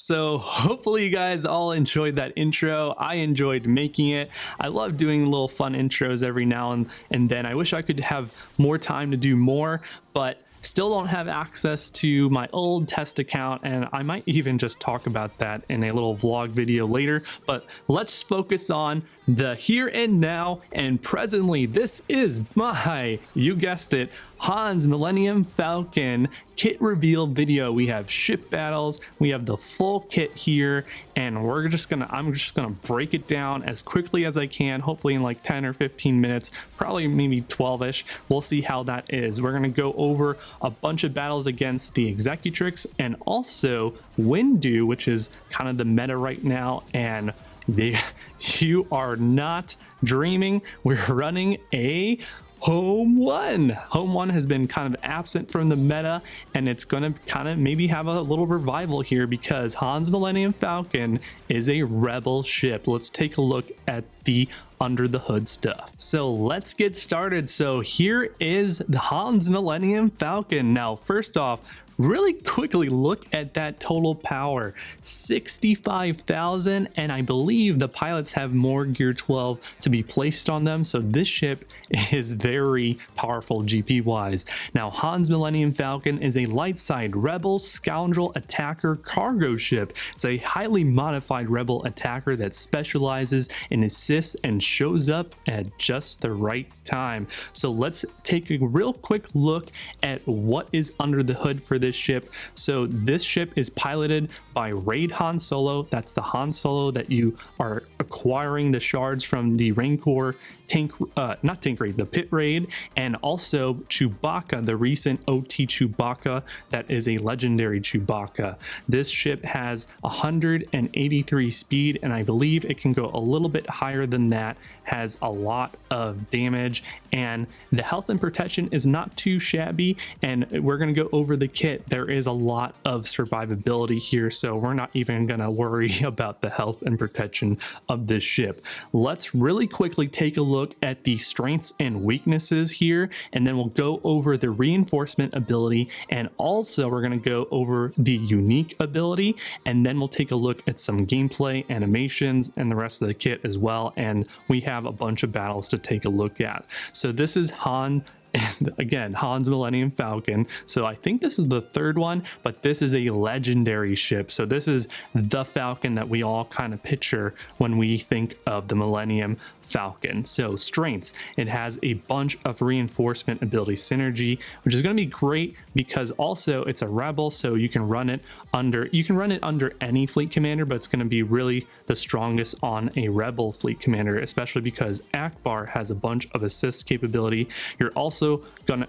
So hopefully you guys all enjoyed that intro. I enjoyed making it. I love doing little fun intros every now and then. I wish I could have more time to do more, but still don't have access to my old test account, and I might even just talk about that in a little vlog video later. But let's focus on the here and now and presently. This is my, you guessed it, Hans Millennium Falcon kit reveal video. We have ship battles, we have the full kit here, and I'm just gonna break it down as quickly as I can, hopefully in like 10 or 15 minutes, probably maybe 12ish. We'll see how that is. We're gonna go over a bunch of battles against the Executrix and also Windu, which is kind of the meta right now, and you are not dreaming. We're running a Home 1. Home 1 has been kind of absent from the meta, and it's going to kind of maybe have a little revival here because Hans Millennium Falcon is a rebel ship. Let's take a look at the under the hood stuff. So let's get started. So here is the Hans Millennium Falcon. Now, first off, really quickly look at that total power, 65,000, and I believe the pilots have more gear 12 to be placed on them, so this ship is very powerful GP wise. Now, Hans Millennium Falcon is a light side rebel scoundrel attacker cargo ship. It's a highly modified rebel attacker that specializes in assists and shows up at just the right time. So let's take a real quick look at what is under the hood for this ship. So this ship is piloted by Raid Han Solo. That's the Han Solo that you are acquiring the shards from the Rancor the Pit Raid, and also Chewbacca, the recent OT Chewbacca that is a legendary Chewbacca. This ship has 183 speed, and I believe it can go a little bit higher than that, has a lot of damage, and the health and protection is not too shabby, and we're going to go over the kit. There is a lot of survivability here, so we're not even going to worry about the health and protection of this ship. Let's really quickly take a look at the strengths and weaknesses here, and then we'll go over the reinforcement ability, and also we're going to go over the unique ability, and then we'll take a look at some gameplay, animations, and the rest of the kit as well, and we have a bunch of battles to take a look at. So this is again, Hans Millennium Falcon. So I think this is the third one, but this is a legendary ship. So this is the Falcon that we all kind of picture when we think of the Millennium Falcon. So strengths, it has a bunch of reinforcement ability synergy, which is going to be great because also it's a rebel, so you can run it under any fleet commander, but it's going to be really the strongest on a rebel fleet commander, especially because Akbar has a bunch of assist capability. You're also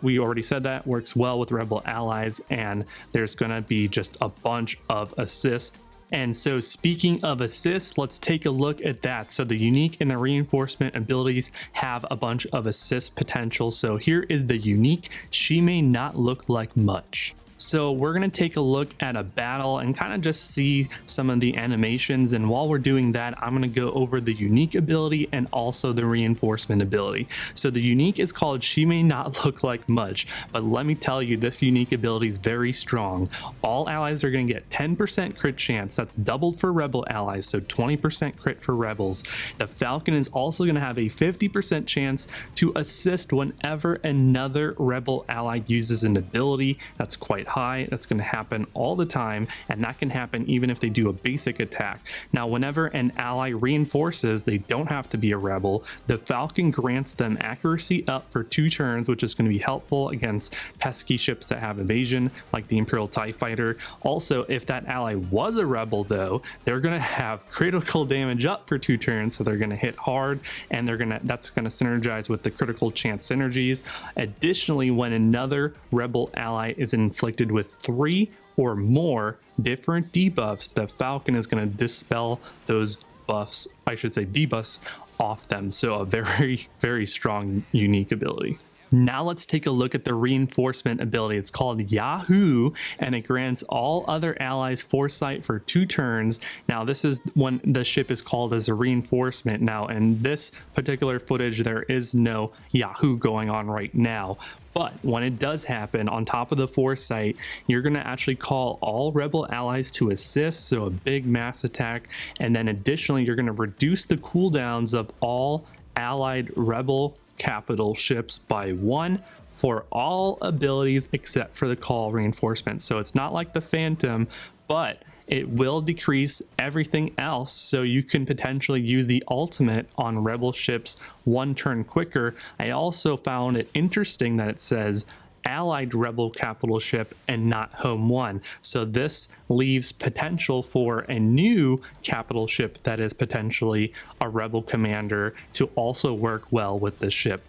we already said that works well with rebel allies, and there's gonna be just a bunch of assists. And so speaking of assists, let's take a look at that. So the unique and the reinforcement abilities have a bunch of assist potential. So here is the unique. She may not look like much. So we're going to take a look at a battle and kind of just see some of the animations, and while we're doing that, I'm going to go over the unique ability and also the reinforcement ability. So the unique is called She May Not Look Like Much, but let me tell you, this unique ability is very strong. All allies are going to get 10% crit chance. That's doubled for rebel allies, so 20% crit for rebels. The Falcon is also going to have a 50% chance to assist whenever another rebel ally uses an ability. That's quite high. That's going to happen all the time, and that can happen even if they do a basic attack. Now, whenever an ally reinforces, they don't have to be a rebel. The Falcon grants them accuracy up for 2 turns, which is going to be helpful against pesky ships that have evasion, like the Imperial TIE Fighter. Also, if that ally was a rebel, though, they're going to have critical damage up for 2 turns, so they're going to hit hard, and that's going to synergize with the critical chance synergies. Additionally, when another rebel ally is inflicted with 3 or more different debuffs, the Falcon is going to dispel those buffs, I should say debuffs, off them. So a very, very strong unique ability. Now let's take a look at the reinforcement ability. It's called Yahoo, and it grants all other allies foresight for 2 turns. Now this is when the ship is called as a reinforcement. Now in this particular footage, there is no Yahoo going on right now. But when it does happen, on top of the foresight, you're going to actually call all rebel allies to assist, so a big mass attack. And then additionally, you're going to reduce the cooldowns of all allied rebel capital ships by 1 for all abilities except for the call reinforcement. So it's not like the Phantom, but it will decrease everything else, so you can potentially use the ultimate on rebel ships 1 turn quicker. I also found it interesting that it says allied rebel capital ship and not home 1, so this leaves potential for a new capital ship that is potentially a rebel commander to also work well with this ship.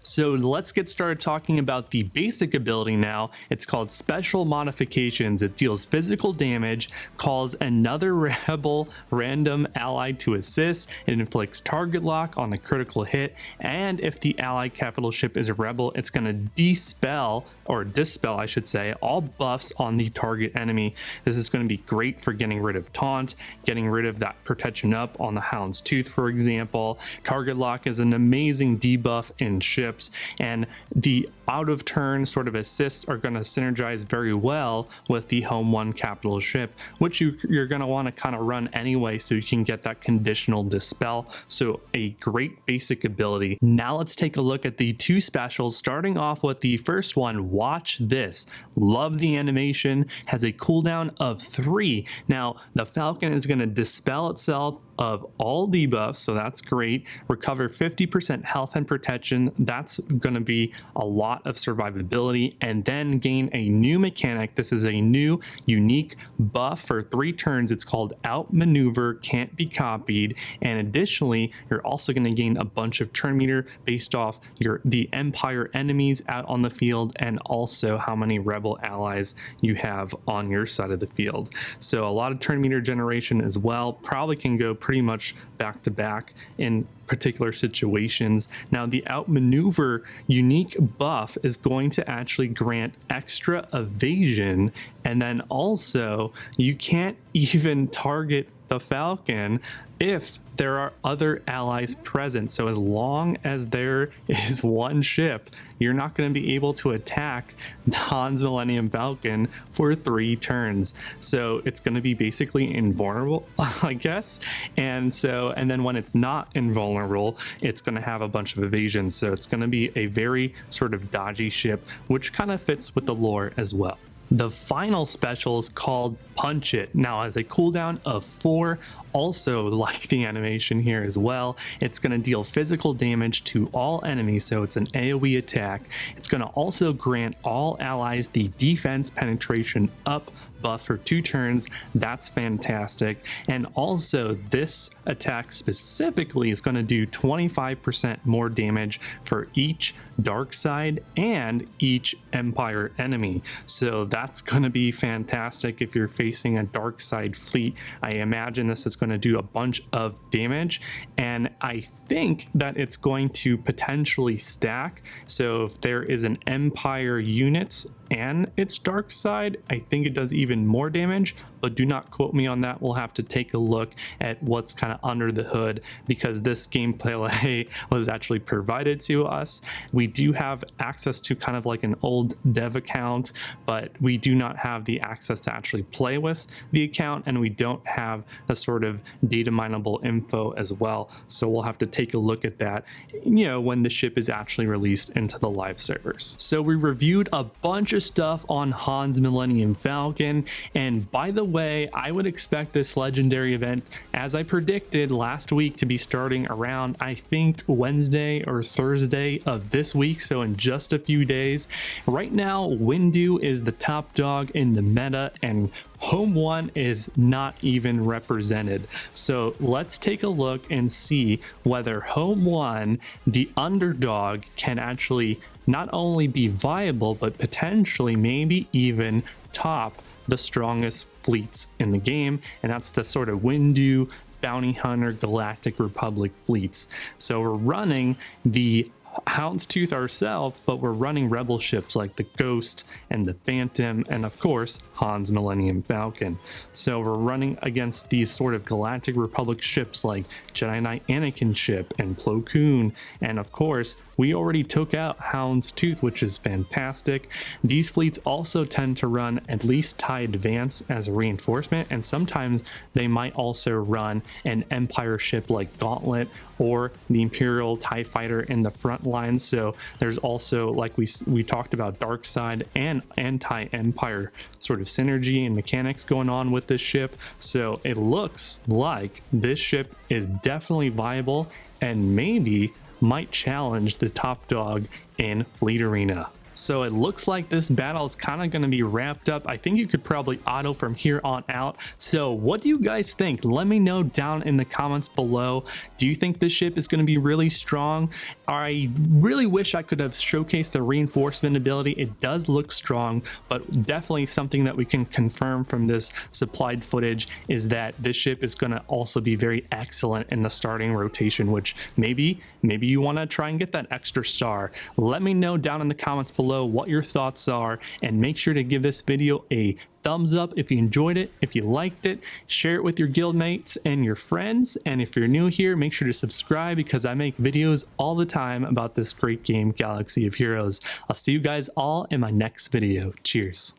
So let's get started talking about the basic ability now. It's called Special Modifications. It deals physical damage, calls another rebel random ally to assist, it inflicts target lock on a critical hit, and if the allied capital ship is a rebel, it's going to dispel I should say, all buffs on the target enemy. This is going to be great for getting rid of taunt, getting rid of that protection up on the Hound's Tooth, for example. Target lock is an amazing debuff in ships, and the out of turn sort of assists are going to synergize very well with the home 1 capital ship, which you're going to want to kind of run anyway, so you can get that conditional dispel. So a great basic ability. Now let's take a look at the 2 specials, starting off with the first one. Watch this. Love the animation. Has a cooldown of 3. Now the Falcon is going to dispel itself of all debuffs, so that's great. Recover 50% health and protection. That's going to be a lot of survivability, and then gain a new mechanic. This is a new unique buff for 3 turns. It's called Outmaneuver, can't be copied, and additionally you're also going to gain a bunch of turn meter based off the Empire enemies out on the field, and also how many rebel allies you have on your side of the field. So a lot of turn meter generation as well. Probably can go pretty much back to back in particular situations. Now the Outmaneuver unique buff is going to actually grant extra evasion, and then also you can't even target the Falcon if there are other allies present. So as long as there is 1 ship, you're not going to be able to attack Han's Millennium Falcon for 3 turns. So it's going to be basically invulnerable, I guess. And then when it's not invulnerable, it's going to have a bunch of evasion. So it's going to be a very sort of dodgy ship, which kind of fits with the lore as well. The final special is called Punch It. Now has a cooldown of 4, also like the animation here as well. It's going to deal physical damage to all enemies, so it's an AoE attack. It's going to also grant all allies the defense penetration up buff for 2 turns. That's fantastic. And also this attack specifically is going to do 25% more damage for each dark side and each Empire enemy. So that's going to be fantastic if you're facing a dark side fleet. I imagine this is going to do a bunch of damage, and I think that it's going to potentially stack. So if there is an Empire unit and its dark side, I think it does even more damage, but do not quote me on that. We'll have to take a look at what's kind of under the hood, because this gameplay was actually provided to us. We do have access to kind of like an old dev account, but we do not have the access to actually play with the account, and we don't have the sort of data mineable info as well. So we'll have to take a look at that, when the ship is actually released into the live servers. So we reviewed a bunch of stuff on Han's Millennium Falcon, and by the way, I would expect this legendary event, as I predicted last week, to be starting around, I think, Wednesday or Thursday of this week, so in just a few days. Right now, Windu is the top dog in the meta, and Home 1 is not even represented. So let's take a look and see whether Home 1, the underdog, can actually not only be viable, but potentially maybe even top the strongest fleets in the game, and that's the sort of Windu, Bounty Hunter, Galactic Republic fleets. So we're running the Houndstooth ourselves, but we're running rebel ships like the Ghost and the Phantom, and of course Han's Millennium Falcon. So we're running against these sort of Galactic Republic ships like Jedi Knight Anakin ship and Plo Koon, and of course we already took out Houndstooth, which is fantastic. These fleets also tend to run at least TIE Advance as a reinforcement, and sometimes they might also run an Empire ship like Gauntlet or the Imperial TIE Fighter in the front line. So there's also, like we talked about, dark side and anti-Empire sort of synergy and mechanics going on with this ship. So it looks like this ship is definitely viable and maybe might challenge the top dog in Fleet Arena. So it looks like this battle is kind of going to be wrapped up. I think you could probably auto from here on out. So what do you guys think? Let me know down in the comments below. Do you think this ship is going to be really strong? I really wish I could have showcased the reinforcement ability. It does look strong, but definitely something that we can confirm from this supplied footage is that this ship is going to also be very excellent in the starting rotation, which maybe you want to try and get that extra star. Let me know down in the comments below what your thoughts are, and make sure to give this video a thumbs up if you enjoyed it. If you liked it, share it with your guildmates and your friends, and if you're new here, make sure to subscribe because I make videos all the time about this great game, Galaxy of Heroes. I'll see you guys all in my next video. Cheers.